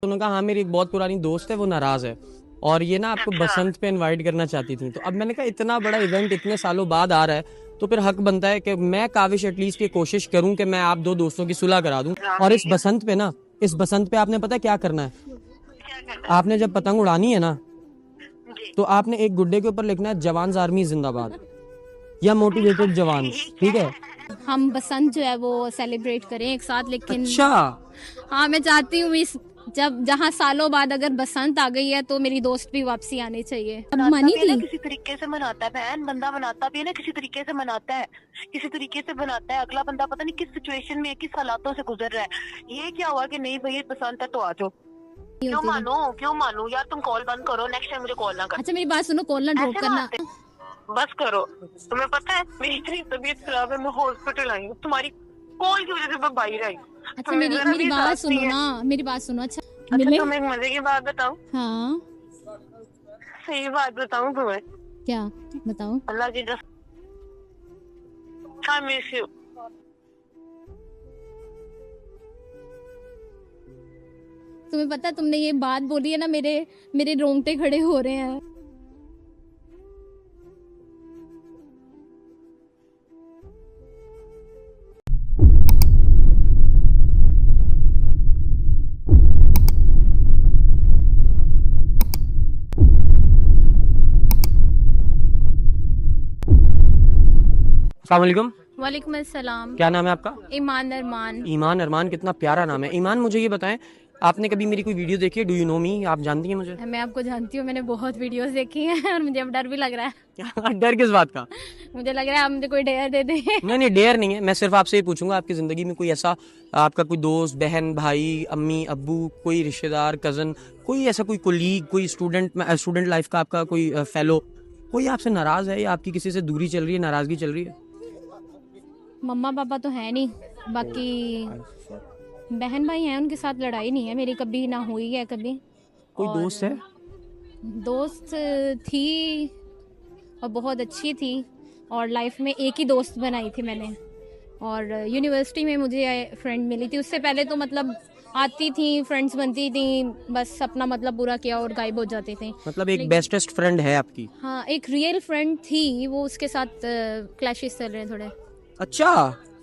उन्होंने कहा हाँ मेरी एक बहुत पुरानी दोस्त है वो नाराज है और ये ना आपको अच्छा। बसंत पे इनवाइट करना चाहती थी। तो अब मैंने कहा इतना बड़ा इवेंट इतने सालों बाद आ रहा है तो फिर हक बनता है कि मैं काविश एटलीस्ट ये कोशिश करूं कि मैं आप दो दोस्तों की सुलह करा दूं। और राखी। इस बसंत पे आपने पता है क्या करना है? क्या करना है? आपने जब पतंग उड़ानी है ना जी। तो आपने एक गुड्डे के ऊपर लिखना है जवान आर्मी जिंदाबाद या मोटिवेटेड जवान। ठीक ठीक है। है। हम बसंत जो है वो सेलिब्रेट करें एक साथ, लेकिन अच्छा। हाँ मैं चाहती हूँ इस जब जहाँ सालों बाद अगर बसंत आ गई है तो मेरी दोस्त भी वापसी आनी चाहिए। अब मनाता मनी भी है ना, थी। किसी तरीके से मनाता है बहन, बंदा मनाता भी है ना, किसी तरीके से मनाता है, किसी तरीके से बनाता है। अगला बंदा पता नहीं किस सिचुएशन में है, किस हालातों से गुजर रहा है। ये क्या हुआ कि नहीं भाई पसंद है तो आ जाओ। नहीं क्यों होती थी। मानो, क्यों मानू यार, तुम कॉल बंद करो, नेक्स्ट टाइम मुझे कॉल ना कर। अच्छा मेरी बात सुनो, कॉल ना ड्रॉप ऐसे करना। मानते, बस करो। तुम्हें पता है मेरी इतनी तबीयत खराब है, मैं हॉस्पिटल आई हूँ तुम्हारी कॉल की वजह से। मैं बाहर आई। अच्छा तुम्हें मेरी जरा मेरी भी बात एहसास नहीं सुनो है। ना, मेरी बात सुनो। अच्छा अच्छा मिले। तुम्हें एक मजे की बात बताऊं, हाँ सही बात बताऊं तुम्हें, क्या बताओ। अल्लाह की कसम, आई मिस यू। तुम्हें पता है, तुमने ये बात बोली है ना, मेरे मेरे रोंगटे खड़े हो रहे हैं। अस्सलाम वालेकुम। वालेकुम अस्सलाम। क्या नाम है आपका? ईमान अरमान। ईमान अरमान, कितना प्यारा नाम है। ईमान मुझे ये बताएं, आपने कभी मेरी कोई वीडियो देखी है? डू यू नो मी? आप जानती हैं मुझे? मैं आपको जानती हूँ, मैंने बहुत वीडियोस देखी हैं और मुझे अब डर भी लग रहा है। डर किस बात का? मुझे लग रहा है आप मुझे कोई डेयर दे दें। नहीं नहीं, डेयर नहीं है। मैं सिर्फ आपसे ये पूछूंगा, आपकी जिंदगी में कोई ऐसा आपका कोई दोस्त, बहन, भाई, अम्मी, अब्बू, कोई रिश्तेदार, कजन, कोई ऐसा कोई कोलीग, कोई स्टूडेंट लाइफ का आपका कोई फेलो, कोई आपसे नाराज है या आपकी किसी से दूरी चल रही है, नाराजगी चल रही है? मम्मा पापा तो है नहीं, बाकी बहन भाई हैं, उनके साथ लड़ाई नहीं है मेरी, कभी ना हुई है कभी। कोई और दोस्त है? दोस्त थी और बहुत अच्छी थी, और लाइफ में एक ही दोस्त बनाई थी मैंने। और यूनिवर्सिटी में मुझे फ्रेंड मिली थी, उससे पहले तो मतलब आती थी, फ्रेंड्स बनती थी, बस अपना मतलब पूरा किया और गायब हो जाती थी। मतलब एक लेकिन- बेस्टेस्ट फ्रेंड है आपकी? हाँ एक रियल फ्रेंड थी, वो उसके साथ क्लैशेस चल रहे हैं थोड़े। अच्छा,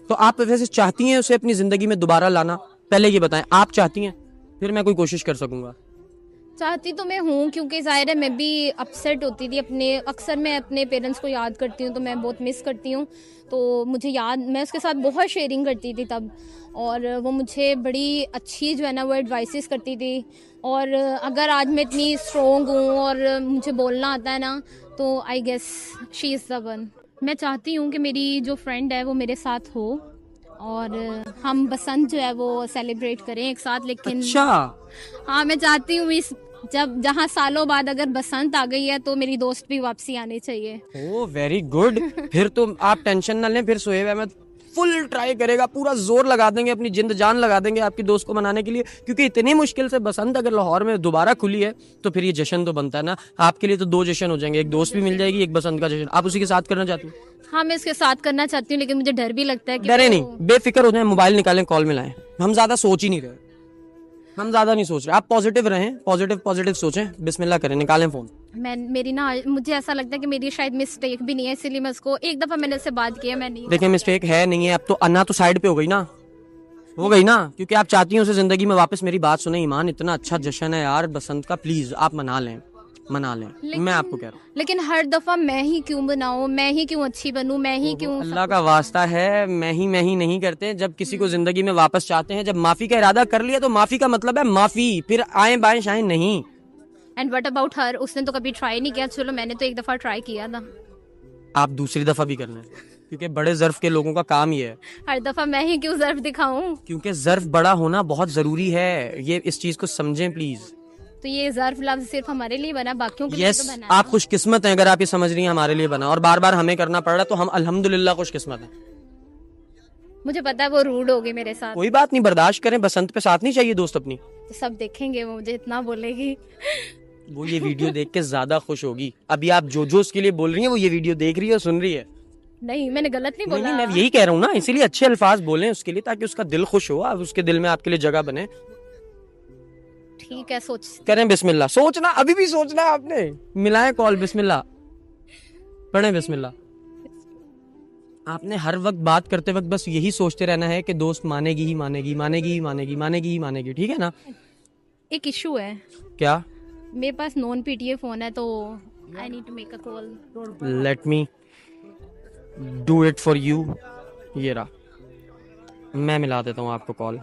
तो आप वैसे चाहती हैं उसे अपनी जिंदगी में दोबारा लाना? पहले ये बताएं, आप चाहती हैं, फिर मैं कोई कोशिश कर सकूंगा। चाहती तो मैं हूँ, क्योंकि ज़ाहिर है मैं भी अपसेट होती थी अपने, अक्सर मैं अपने पेरेंट्स को याद करती हूँ तो मैं बहुत मिस करती हूँ। तो मुझे याद, मैं उसके साथ बहुत शेयरिंग करती थी तब, और वो मुझे बड़ी अच्छी जो है ना वो एडवाइसेस करती थी। और अगर आज मैं इतनी स्ट्रोंग हूँ और मुझे बोलना आता है ना, तो I guess she is the one. मैं चाहती हूँ कि मेरी जो फ्रेंड है वो मेरे साथ हो और हम बसंत जो है वो सेलिब्रेट करें एक साथ, लेकिन अच्छा। हाँ मैं चाहती हूँ इस जब जहाँ सालों बाद अगर बसंत आ गई है तो मेरी दोस्त भी वापसी आनी चाहिए। ओ वेरी गुड। फिर तो आप टेंशन ना लें, फिर सोहेब अहमद फुल ट्राई करेगा, पूरा जोर लगा देंगे, अपनी जिंद जान लगा देंगे आपकी दोस्त को मनाने के लिए, क्योंकि इतनी मुश्किल से बसंत अगर लाहौर में दोबारा खुली है तो फिर ये जश्न तो बनता है ना। आपके लिए तो दो जश्न हो जाएंगे, एक दोस्त भी मिल जाएगी, एक बसंत का जश्न। आप उसी के साथ करना चाहती हैं? हाँ मैं इसके साथ करना चाहती हूँ, लेकिन मुझे डर भी लगता है कि डरे वो- नहीं, बेफिक्र हो जाए, मोबाइल निकालें, कॉल मिलाएं। हम ज्यादा सोच ही नहीं रहे, हम ज्यादा नहीं सोच रहे। आप पॉजिटिव रहें, पॉजिटिव सोचें, बिस्मिल्लाह करें, निकालें फोन। मेरी ना, मुझे ऐसा लगता है कि मेरी शायद मिस्टेक भी नहीं है, इसीलिए मैं उसको एक दफा मैंने उससे बात किया, मैं नहीं। देखिए मिस्टेक है नहीं है, अब तो अन्ना तो साइड पे हो गई ना, हो गई ना, क्योंकि आप चाहती हैं उसे जिंदगी में वापस। मेरी बात सुने ईमान, इतना अच्छा जश्न है यार बसंत का, प्लीज आप मना लें, मना लें। मैं आपको कह रहा हूँ, लेकिन हर दफा मैं ही क्यों बनाऊं, मैं ही क्यों अच्छी बनूं, मैं ही क्यों अल्लाह का वास्ता है, मैं ही नहीं करते। जब किसी को जिंदगी में वापस चाहते हैं, जब माफी का इरादा कर लिया तो माफी का मतलब है माफी, फिर आए बाएं शाएं नहीं। एंड व्हाट अबाउट हर, उसने तो कभी ट्राई नहीं किया। चलो मैंने तो एक दफा ट्राई किया था। आप दूसरी दफा भी कर लें, क्योंकि बड़े जर्फ के लोगों का काम ये है। हर दफा मैं ही क्यों जर्फ दिखाऊं। क्योंकि जर्फ बड़ा होना बहुत जरूरी है, ये इस चीज को समझें प्लीज। तो ये जर्फ लफ्ज सिर्फ हमारे लिए बना, बाकियों के लिए यस, तो बना आप है। खुशकिस्मत हैं अगर आप ये समझ रही हैं हमारे लिए बना, और बार बार हमें करना पड़ रहा है, तो हम अल्हम्दुलिल्लाह खुशकिस्मत हैं। मुझे पता है वो रूड होगी मेरे साथ, कोई बात नहीं, बर्दाश्त करें, बसंत पे साथ नहीं चाहिए दोस्त अपनी। तो सब देखेंगे, वो मुझे इतना बोलेगी। वो ये वीडियो देख के ज्यादा खुश होगी। अभी आप जो उसके लिए बोल रही हैं वो ये वीडियो देख रही है और सुन रही है। नहीं मैंने गलत नहीं नहीं बोला। नहीं, मैं यही कह रहा हूँ ना, इसीलिए अच्छे अल्फाज बोलें उसके लिए, ताकि उसका दिल खुश हो, अब उसके दिल में आपके लिए जगह बने। ठीक है, सोच करें बिस्मिल्लाह। सोचना, अभी भी सोचना है आपने। मिलाएं कॉल, बिस्मिल्लाह पढ़ें बिस्मिल्लाह। आपने हर वक्त बात करते वक्त बस यही सोचते रहना है कि दोस्त मानेगी ही मानेगी, मानेगी ही मानेगी, मानेगी ही मानेगी, ठीक है ना? एक इशू है, क्या? मेरे पास नॉन पीटीए फोन है तो I need to make a call. Let me do it for you. ये रहा, मैं मिला देता हूँ आपको कॉल।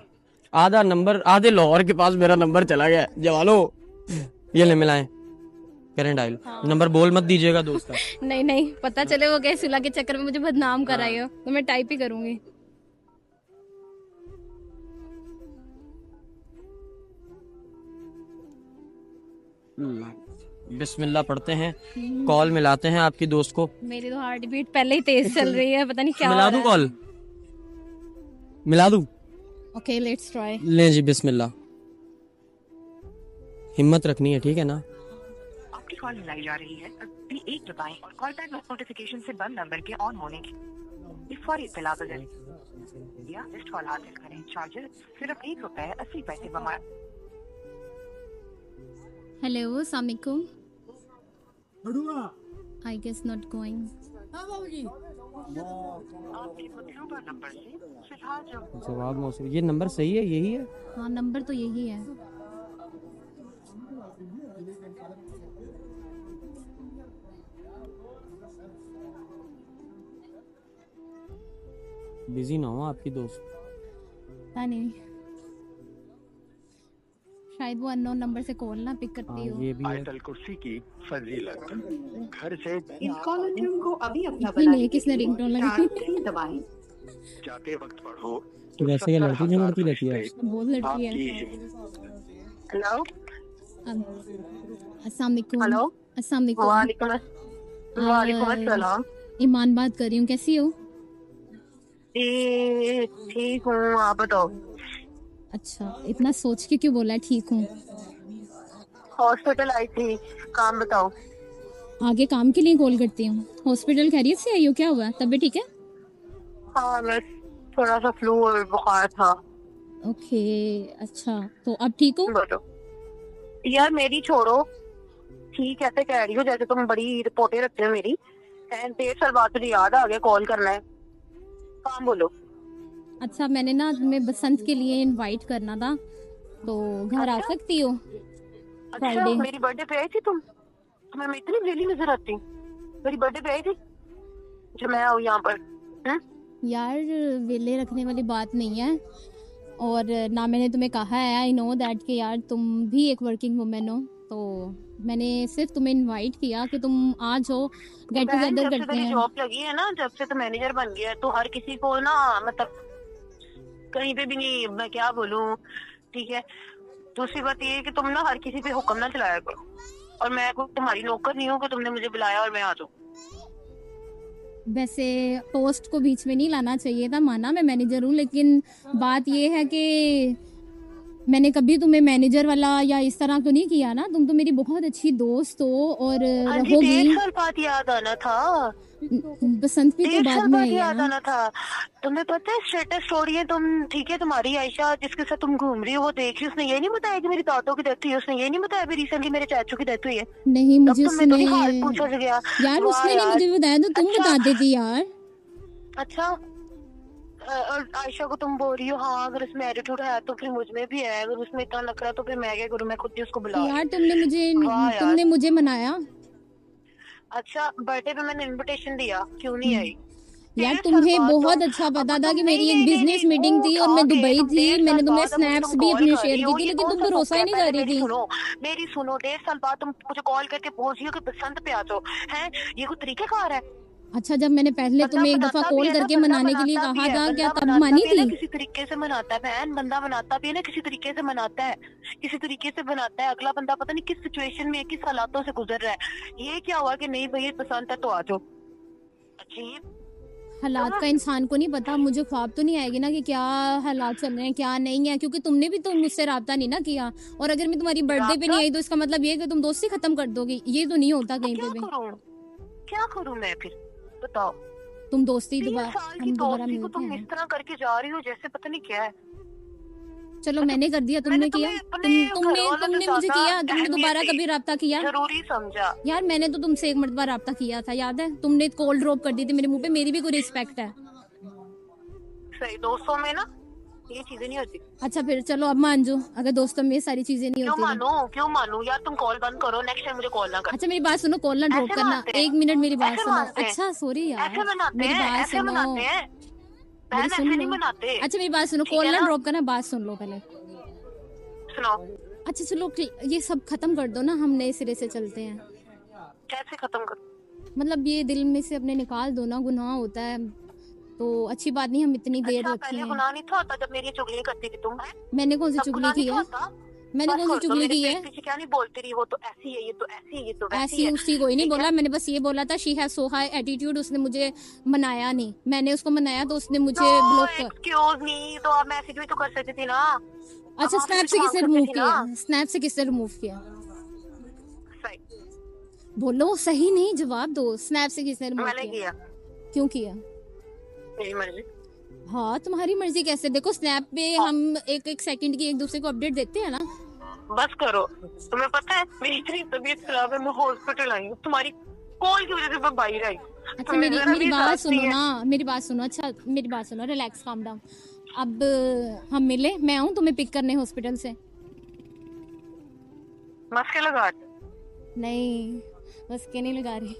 आधा नंबर, आधे लाहौर के पास मेरा नंबर चला गया जवालो। ये ले मिलाएं, करें डायल। नंबर बोल मत दीजिएगा दोस्त का। नहीं नहीं, पता चले वो गैस चूल्हा के चक्कर में मुझे बदनाम कराई हो तो मैं टाइप ही करूंगी। बिस्मिल्लाह पढ़ते हैं, कॉल मिलाते हैं आपकी दोस्त को। मेरी तो हार्ट बीट पहले ही तेज चल रही है, पता नहीं क्या मिला दूं कॉल? मिला दूं? Okay let's try. ले जी बिस्मिल्लाह। हिम्मत रखनी है, ठीक है ना? आपकी कॉल मिलाई जा रही है, अभी एक दबाएं और कॉल बैक नोटिफिकेशन से बंद नंबर के ऑन होने की इस फौरी इत्तला पर या मिस्ड कॉल हासिल करें। चार्जर सिर्फ ₹1.80 बमा। हेलो, अस्सलाम वालेकुम। I guess not going. आपके मतलूबा नंबर से फिलहाल जो जवाब मौसूल। ये नंबर सही है, यही है? हाँ नंबर तो यही है। बिजी ना हो आपकी दोस्त? पता नहीं, शायद वो अननोन नंबर से कॉल ना पिक करती हो। ये भी है। आयतल कुर्सी की फजीलत घर से इस कॉल ट्यून को अभी अपना ये नहीं, किसने रिंगटोन लगाई? दबाएं। जाते वक्त पढ़ो तो वैसे ये लड़की जो लड़की रहती है बहुत लड़की है। आपकी हेलो अस्सलाम वालेकुम। हेलो अस्सलाम वालेकुम। वालेकुम अस्सलाम। ईमान बात कर रही हूँ, कैसी हो? ठीक हूँ, आप बताओ। अच्छा, इतना सोच के क्यों बोला ठीक हूँ? हॉस्पिटल आई थी, काम बताओ। आगे काम के लिए कॉल करती हूँ। हॉस्पिटल खैरियत से आई हो? क्या हुआ, तबीयत ठीक है? हाँ बस थोड़ा सा फ्लू और बुखार था। ओके अच्छा, तो अब ठीक हो? बोलो यार, मेरी छोड़ो। ठीक ऐसे कह रही हो जैसे तुम बड़ी रिपोर्टें रखते हो मेरी। 1.5 साल बाद तुझे याद आ गया कॉल करना है। काम बोलो। अच्छा, मैंने ना तुम्हें बसंत के लिए इनवाइट करना था, तो घर आ अच्छा? सकती हो? अच्छा, फ्राइडे। मेरी बर्थडे पे आई थी तुम? तुम्हें मैं इतनी वेली नजर आती? मेरी बर्थडे पे आई थी जो मैं आऊँ यहाँ पर? यार वेले रखने वाली बात नहीं है, और ना मैंने तुम्हें कहा है, आई नो दैट कि यार तुम भी एक वर्किंग वुमेन हो, तो मैंने सिर्फ तुम्हें इनवाइट किया कि तुम आ जाओ, गेट बहन, टुगेदर जब से करते तेरी हैं। जॉब लगी है ना, जब से तो मैनेजर बन गया है, तो हर किसी को ना, मतलब कहीं पे भी नहीं, मैं क्या बोलूं, ठीक है। दूसरी बात ये है कि तुम ना हर किसी पे हुक्म ना चलाया करो, और मैं कोई तुम्हारी नौकर नहीं हूँ कि तुमने मुझे बुलाया और मैं आ जाऊँ। वैसे पोस्ट को बीच में नहीं लाना चाहिए था, माना मैं मैनेजर हूँ, लेकिन बात ये है कि मैंने कभी तुम्हें मैनेजर वाला या इस तरह तो नहीं किया ना। तुम तो मेरी बहुत अच्छी दोस्त हो और हाँ जी, रहोगी। 1.5 साल बाद याद आना था। बसंत भी तो 1.5 बाद साल में बाद आई है याद ना। आना था। तुम्हें पता है स्टेटस स्टोरी है तुम, ठीक है, तुम्हारी आयशा जिसके साथ तुम घूम रही हो, वो देख रही, उसने ये नहीं बताया कि मेरी दादों की डेथ हुई है, उसने ये नहीं बताया अभी रिसेंटली मेरे चाचू की डेथ हुई है। नहीं, तब मुझे तुम्हें तो नहीं हाल उसने पूछा गया। यार वाह उसने नहीं यार। मुझे बताया, तो तुम अच्छा। बता देती यार। अच्छा, और आयशा को तुम बोल रही हो हाँ अगर उसमें एटीट्यूड है तो फिर मुझ में भी है, अगर उसमें इतना नखरा तो फिर मैं क्या करूँ, मैं खुद ही उसको बुला यार रही हूँ। वाह यार। तुमने मुझे मनाया। अच्छा, बर्थडे पे मैंने इनविटेशन दिया, क्यों नहीं आई? यार 1.5 साल तुम्हें बाद बहुत तो- अच्छा अब पता था तुम कि नहीं- मेरी एक नहीं- नहीं- बिजनेस नहीं, मीटिंग वो थी और उठा मैं के दुबई तुम थी। 1.5 मैंने साल तुम्हें बाद अब मुझे स्नैप्स तुम भी कॉल अपने कर शेयर रही की हो, थी, ये लेकिन कौन तुम सा भरोसा ही मौका नहीं है? कर रही मेरी थी। सुनो, मेरी सुनो, 1.5 साल बाद तुम मुझे कॉल करके बोल रही हो कि बसंत पे आ जाओ, हैं? ये कोई तरीकाकार है? अच्छा, जब मैंने पहले बंदा तुम्हें एक दफा बनाता भी कॉल है ना, करके बंदा मनाने के लिए बनाता भी कहा है, था, क्या बंदा तब बनाता मानी भी है ना, थी? किसी तरीके से मनाता है बहन, बंदा बनाता भी है ना, किसी तरीके से मनाता है, किसी तरीके से बनाता है। अगला बंदा पता नहीं किस सिचुएशन में है, किस हालातों से गुजर रहा है। ये क्या हुआ कि नहीं भैया पसंद है तो आ जाओ? अजीब हालात का इंसान को नहीं पता। मुझे ख्वाब तो नहीं आएगी ना कि क्या हालात चल रहे हैं क्या नहीं है, क्योंकि तुमने भी तो मुझसे राब्ता नहीं ना किया। और अगर मैं तुम्हारी बर्थडे पे नहीं आई तो इसका मतलब ये है कि तुम दोस्ती खत्म कर दोगी। ये तो नहीं होता कहीं पे भी। क्या करूं मैं फिर, बताओ? तुम दोस्ती 3 दोबारा साल की हम दोबारा दोस्ती को मिलते तुम इस हैं। तरह करके जा रही हो जैसे पता नहीं क्या है। चलो मैंने कर दिया, तुमने मैंने किया? तुम्हें अपने तुमने घरवालों से तुमने मुझे ज्यादा किया? तुमने दोबारा अहमियत कभी राब्ता किया? जरूरी समझा। यार मैंने तो तुमसे एक मरतबा राब्ता किया था, याद है? तुमने कॉल ड्रॉप कर दी थी मेरे मुंह पे, मेरी भी कोई रिस्पेक्ट है? सही दोस्तों में ना ये चीजें नहीं होती। अच्छा फिर चलो अब मान जाओ, अगर दोस्तों में ये सारी चीजें नहीं क्यों होती तो। मानूं, क्यों मानूं यार? तुम कॉल बंद करो, नेक्स्ट टाइम मुझे कॉल ना कर। अच्छा मेरी बात सुनो, कॉल ना ड्रॉप ऐसे करना, मानते हैं? 1 मिनट मेरी बात ऐसे सुनो। मानते हैं? अच्छा सॉरी यार, ऐसे मनाते मेरी हैं, बात ऐसे सुनो, मनाते हैं। मेरी बहन सुन ऐसे लो। नहीं मनाते। अच्छा मेरी बात सुनो, ठीक कॉल है ना ना? ड्रॉप करना, बात सुन लो पहले। सुनाओ अच्छा चलो ये सब खत्म कर दो ना, हम नए सिरे से चलते हैं। कैसे खत्म करूं? मतलब ये दिल में से अपने निकाल दो ना, गुनाह होता है तो अच्छी बात नहीं हम इतनी देर अच्छा रखी पहले है। गुनाह नहीं था होता जब मेरी चुगली करती थी तुम? मैंने कौन सी तब चुगली गुनाह की नहीं है? होता? मैंने बस कौन सी कर दो, चुगली मेरे की पीठ है? पीछे क्या नहीं बोलती रही, वो तो ऐसी है, ये तो ऐसी है, ये तो वैसी ऐसी है। उसी कोई नहीं ठीक बोला, है? मैंने बस ये बोला था she has so high attitude, उसने मुझे मनाया नहीं, मैंने उसको मनाया तो उसने मुझे ब्लॉक कर। एक्सक्यूज मी, तो आप मैसेज भी तो कर सकती थी ना। अच्छा आप स्नैप कुछ से मांग किसने सकती रिमूव थी किया? ना। स्नैप से किसने रिमूव किया? सही, बोलो, सही नहीं जवाब दो, स्नैप से किसने रिमूव मैंने किया? किया, क्यों किया? मेरी मर्जी। हाँ तुम्हारी मर्जी कैसे? देखो स्नैप पे हम एक एक सेकंड की एक दूसरे को अपडेट देते हैं ना। बस करो, तुम्हें पता है मेरी इतनी तबीयत खराब है, मैं हॉस्पिटल आई हूँ तुम्हारी कॉल की वजह से, मैं बाहर आई। अच्छा मेरी बात सुनो ना, मेरी बात सुनो। अच्छा मेरी बात सुनो, रिलैक्स, काम डाउन। अब हम मिले, मैं आऊँ तुम्हें पिक करने हॉस्पिटल से? मस्के लगा। नहीं बस के नहीं लगा रही।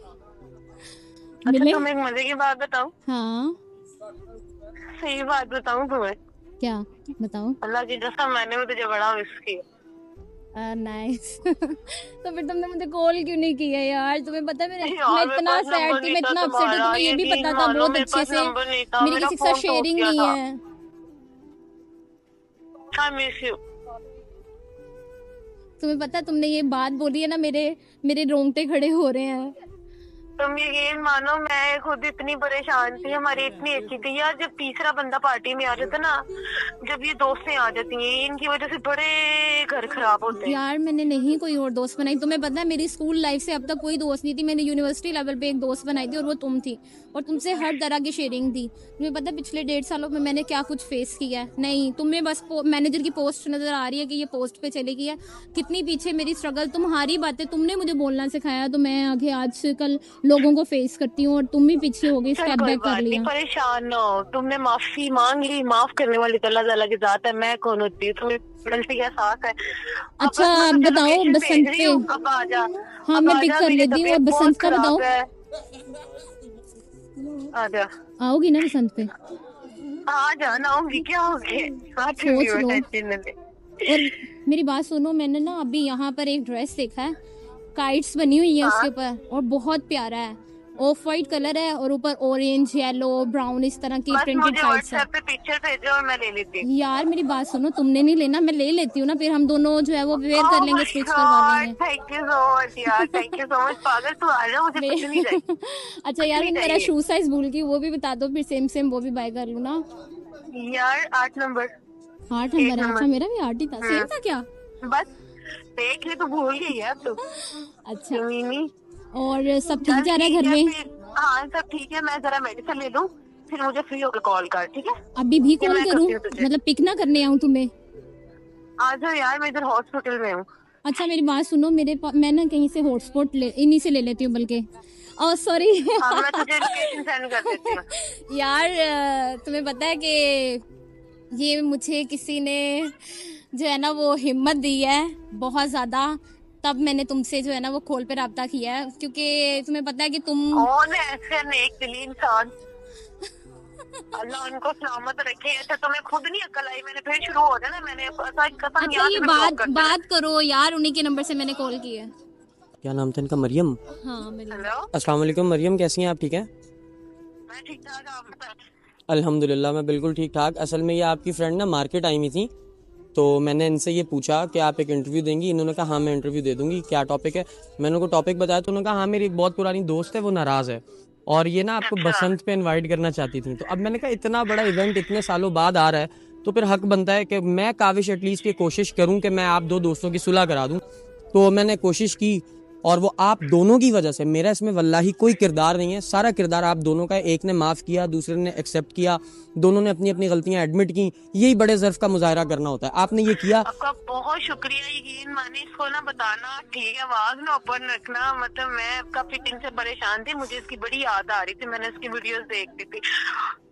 अच्छा मिले? तुम्हें एक मजे की बात बताऊं? हाँ सही बात बताऊं तुम्हें? क्या बताओ? अल्लाह की कसम मैंने भी तुझे बड़ा मिस किया। नाइस तो फिर तुमने मुझे कॉल क्यों नहीं किया यार? तुम्हें पता है मैं यार, मेरे इतना पास सैड नंबर थी, नहीं मैं था इतना अपसेट थी, तुम्हारा, तुम्हें ये भी यकीन पता था मानो, बहुत मेरे अच्छे पास से नंबर नहीं था, मेरी मेरा किसी के साथ फोन टूट शेयरिंग गया नहीं था। है। I miss you। तुम्हें पता है तुमने ये बात बोली है ना, मेरे रोंगटे खड़े हो रहे हैं। तुम यकीन मानो मैं खुद इतनी परेशान थी, हमारी इतनी अच्छी थी यार। जब तीसरा बंदा पार्टी में आ जाता ना, जब ये दोस्तें आ जाती हैं, इनकी वजह से बड़े घर खराब होते हैं। यार मैंने नहीं कोई और दोस्त बनाई, तुम्हें पता है मेरी स्कूल लाइफ से अब तक कोई दोस्त नहीं थी। मैंने यूनिवर्सिटी लेवल पे एक दोस्त बनाई थी और वो तुम थी, और तुमसे हर तरह की शेयरिंग थी। तुम्हें पता है पिछले 1.5 सालों में मैंने क्या कुछ फेस किया है? नहीं, तुम्हें बस मैनेजर की पोस्ट नजर आ रही है कि ये पोस्ट पे चली गई है। कितनी पीछे मेरी स्ट्रगल, तुम्हारी बातें, तुमने मुझे बोलना सिखाया तो मैं आगे आजकल लोगों को फेस करती हूँ, और तुम भी पीछे हो गई, चल स्टेप कोई बैक कर बात नहीं, लिया। परेशान ना हो। तुमने माफी मांग ली, माफ करने वाली तो अल्लाह ताला की जात है, मैं कौन होती हूँ? तुम्हें गलती का एहसास है। अब अच्छा बस मैं तुझे बताओ location बसंत भेज रही हूँ, पे। अब आ जा। हाँ अब मैं आ पिक जा, कर मेरी लेती हूँ, और तबीयत बसंत का बहुत बताओ। खराब है। आ जा, आओगी ना बसंत पे? आ जा ना, आऊंगी, क्या हो गया? सोच लो। और मेरी बात सुनो, मैंने ना अभी यहाँ पर एक ड्रेस देखा है, काइट्स बनी हुई है उसके ऊपर, और बहुत प्यारा है। ऑफ वाइट कलर है और ऊपर ऑरेंज, येलो, ब्राउन, इस तरह की बस प्रिंटेड मुझे काइट्स है। व्हाट्सएप पे पिक्चर भेजो और मैं ले लेती हूँ। यार मेरी बात सुनो, तुमने नहीं लेना, मैं ले लेती हूँ ना, फिर हम दोनों जो है वो वेयर कर लेंगे, स्टिच करवा लेंगे। थैंक यू सो मच यार, थैंक यू सो मच। पागल तू आ जा, मुझे कुछ नहीं चाहिए। अच्छा यार नहीं मैं मेरा चाहिए। शू साइज भूल गई, वो भी बता दो, फिर सेम वो भी बाय कर लूँ ना। यार 8 नंबर। 8 नंबर है? अच्छा मेरा भी 8 ही था, सेम था क्या? बस देख ले, तू भूल गई है अब तो। अच्छा नहीं, और सब ठीक जा रहा है घर में? हाँ सब ठीक है, मैं जरा मेडिसिन ले लूँ, फिर मुझे फ्री होकर कॉल कर, ठीक है? अभी भी कि कॉल मैं करूँ? करती हूँ तुझे। मतलब पिक ना करने आऊँ तुम्हें? आ जाओ यार, मैं इधर हॉस्पिटल में हूँ। अच्छा मेरी बात सुनो, मैं ना कहीं से हॉटस्पॉट इन्हीं से ले लेती हूँ, बल्कि सॉरी हाँ मैं तुझे लोकेशन सेंड कर देती हूँ। यार तुम्हें पता है कि ये मुझे किसी ने जो है ना वो हिम्मत दी है बहुत ज्यादा, तब मैंने तुमसे जो है ना वो कॉल पे राब्ता किया है, क्योंकि तुम्हें पता है कि तुम कौन है ऐसे नेक दिली इंसान? अल्लाह उनको सलामत रखे। अच्छा तुम्हें खुद नहीं अकल आई? मैंने फिर शुरू हो जाना, मैंने कसम अच्छा याद ये में block कर देना। बात करो यार, उन्हीं के नंबर से मैंने कॉल किया है। क्या नाम था इनका? मरियम। हाँ मेरी हेलो, अस्सलाम वालेकुम मरियम, कैसी हैं आप? ठीक है मैं ठीक ठाक, आप बताएं। अल्हम्दुलिल्लाह, मैं बिल्कुल ठीक ठाक। असल में ये आपकी फ्रेंड ना मार्केट आई हुई थी, तो मैंने इनसे ये पूछा कि आप एक इंटरव्यू देंगी? इन्होंने कहा हाँ मैं इंटरव्यू दे दूंगी। क्या टॉपिक है? मैंने उनको टॉपिक बताया तो उन्होंने कहा हाँ मेरी एक बहुत पुरानी दोस्त है, वो नाराज़ है और ये ना आपको बसंत पे इनवाइट करना चाहती थी। तो अब मैंने कहा इतना बड़ा इवेंट इतने सालों बाद आ रहा है, तो फिर हक बनता है कि मैं काविश एटलीस्ट ये कोशिश करूँ कि मैं आप दो दोस्तों की सुलह करा दूँ। तो मैंने कोशिश की और वो आप दोनों की वजह से, मेरा इसमें वल्लाही कोई किरदार नहीं है, सारा किरदार आप दोनों का है। एक ने माफ़ किया, दूसरे ने एक्सेप्ट किया, दोनों ने अपनी अपनी गलतियां एडमिट की। यही बड़े ज़र्फ का मुजाहरा करना होता है। आपने ये किया। आपका बहुत शुक्रिया, यकीन माने इसको ना बताना, ठीक है, आवाज ना ओपन रखना। मतलब मैं आपका फिटिंग से परेशान थी, मुझे इसकी बड़ी याद आ रही थी, मैंने इसकी वीडियोस देखती थी।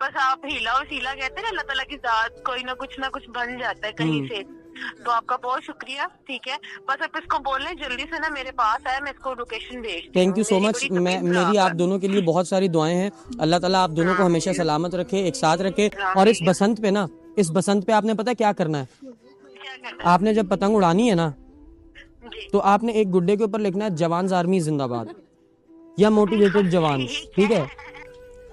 बस आप हीला और सीला कहते हैं ना, अल्लाह ताला की जात, कोई ना कुछ बन जाता है कहीं से। तो आपका बहुत शुक्रिया, ठीक है। बस आप इसको बोलें जल्दी से ना मेरे पास आए, मैं इसको लोकेशन भेज दूँ। थैंक यू सो मेरी मच। बड़ी मैं तकलीफ मेरी खराब आप है। दोनों के लिए बहुत सारी दुआएं हैं। अल्लाह ताला आप दोनों को हमेशा सलामत रखे, एक साथ रखे। और इस बसंत पे ना, इस बसंत पे आपने पता क्या करना है? क्या करना है? आपने जब पतंग उड़ानी है ना, जी। तो आपने एक गुड्डे के ऊपर लिखना है जवान आर्मी जिंदाबाद या मोटिवेटेड जवान, ठीक है?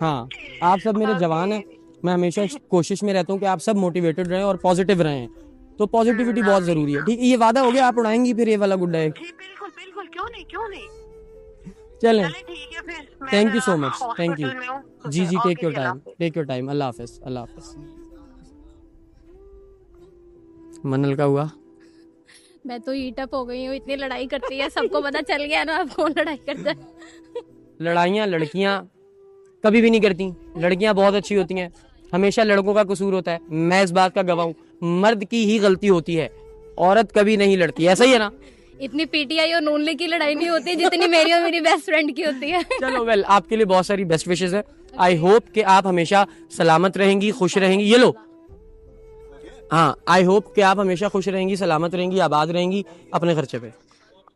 हाँ, आप सब मेरे जवान हैं। मैं हमेशा इस कोशिश में रहता हूँ कि आप सब मोटिवेटेड रहें और पॉजिटिव रहें। तो पॉजिटिविटी बहुत जरूरी है, ठीक है? ये वादा हो गया, आप उड़ाएंगी फिर ये वाला गुड्डा एक? जी बिल्कुल बिल्कुल, क्यों नहीं क्यों नहीं। चलें, चले ठीक है फिर। मैं थैंक यू सो ना मच, थैंक यू। हॉस्पिटल में हूँ। जी जी, okay, take your Allah time, take your time. Allah हाफिज, अल्लाह हाफिज। मनल का हुआ? मैं तो हीट अप हो गई हूँ, इतनी लड़ाई करती है, सबको पता चल गया ना अब कौन लड़ाई करता है। लड़ाइयाँ लड़कियाँ कभी भी नहीं करती, लड़कियाँ बहुत अच्छी होती हैं। हमेशा लड़कों का कसूर होता है, मैं इस बात का गवाह हूँ। मर्द की ही गलती होती है, औरत कभी नहीं लड़ती, ऐसा ही है ना? इतनी पीटीआई और नून लीग की लड़ाई नहीं होती जितनी मेरी और मेरी बेस्ट फ्रेंड की होती है। चलो वेल, आपके लिए बहुत सारी बेस्ट विशेस है। आई होप कि आप हमेशा सलामत रहेंगी, खुश रहेंगी। ये लो, हाँ, आई होप कि आप हमेशा खुश रहेंगी, सलामत रहेंगी, आबाद रहेंगी अपने खर्चे पे।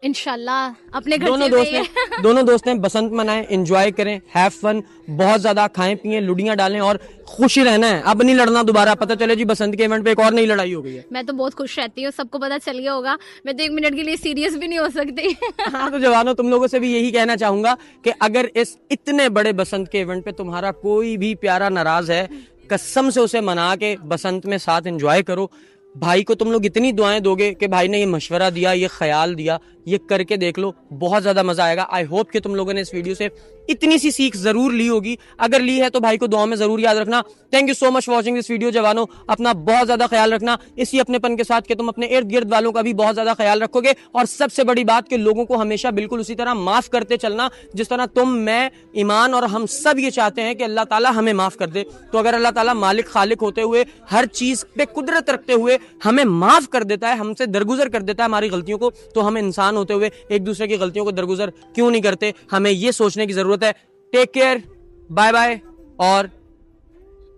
इंशाल्लाह अपने घर दोनों दोस्त हैं, दोनों दोस्त हैं, बसंत मनाएं, एंजॉय करें, हैव फन, बहुत ज्यादा खाएं पिएं, लुडियां डालें और खुश ही रहना है। अब नहीं लड़ना दोबारा, पता चले जी बसंत के इवेंट पे एक और नई लड़ाई हो गई है। मैं तो बहुत खुश रहती हूँ, सबको पता चल गया होगा। मैं तो 1 मिनट के लिए सीरियस भी नहीं हो सकती। हाँ, तो जवानों, तुम लोगों से भी यही कहना चाहूंगा कि अगर इस इतने बड़े बसंत के इवेंट पे तुम्हारा कोई भी प्यारा नाराज है, कसम से उसे मना के बसंत में साथ एंजॉय करो। भाई को तुम लोग इतनी दुआएं दोगे कि भाई ने ये मशवरा दिया, ये ख्याल दिया, ये करके देख लो, बहुत ज्यादा मजा आएगा। आई होप कि तुम लोगों ने इस वीडियो से इतनी सी सीख जरूर ली होगी। अगर ली है तो भाई को दुआ में जरूर याद रखना। Thank you so much for watching this video जवानों। अपना बहुत ज्यादा ख्याल रखना, इसी अपनेपन के साथ कि तुम अपने इर्द गिर्द वालों का भी बहुत ज्यादा ख्याल रखोगे। और सबसे बड़ी बात कि लोगों को हमेशा बिल्कुल उसी तरह माफ करते चलना जिस तरह तुम, मैं, ईमान और हम सब ये चाहते हैं कि अल्लाह ताला हमें माफ कर दे। तो अगर अल्लाह ताला मालिक खालिक होते हुए, हर चीज पे कुदरत रखते हुए हमें माफ कर देता है, हमसे दरगुजर कर देता है हमारी गलतियों को, तो हम इंसान होते हुए एक दूसरे की गलतियों को दरगुजर क्यों नहीं करते? हमें ये सोचने की जरूरत है। टेक केयर, बाय बाय और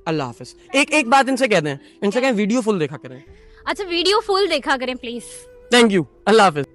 अल्लाह हाफिज। एक बात इनसे कह दें, इनसे कहें वीडियो फुल देखा करें। अच्छा, वीडियो फुल देखा करें please. Thank you, Allah Hafiz.